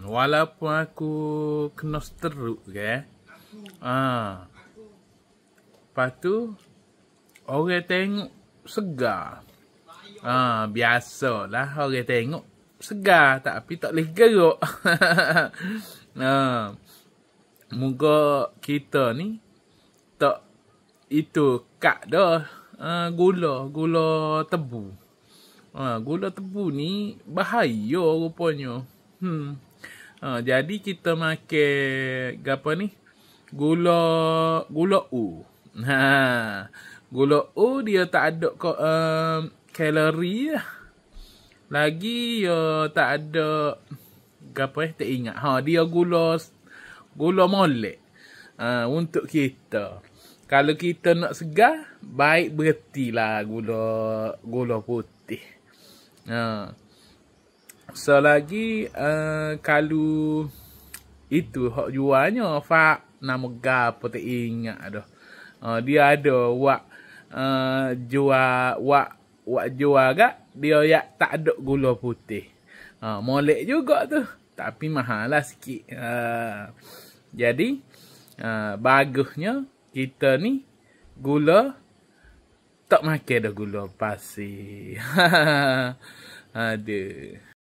Walaupun aku kena stroke ke. Lepas tu orang tengok segar. Biasalah orang tengok segar tapi tak boleh gerak. Moga kita ni tak itu kak dah gula tebu. Gula tebu ni bahaya rupanya. Jadi kita makan apa ni? Gula U. Gula U dia tak ada kalori lah. Lagi tak ada apa tak ingat. Dia gula molek. Untuk kita. Kalau kita nak segar, baik berhentilah gula putih. So lagi kalau itu hak jualnya nama gapo tak ingat dah. Dia ada jual gak dia ya tak ada gula putih. Molek juga tu, tapi mahal lah sikit. Jadi bagusnya kita ni gula tak makan dah gula pasir. Aduh.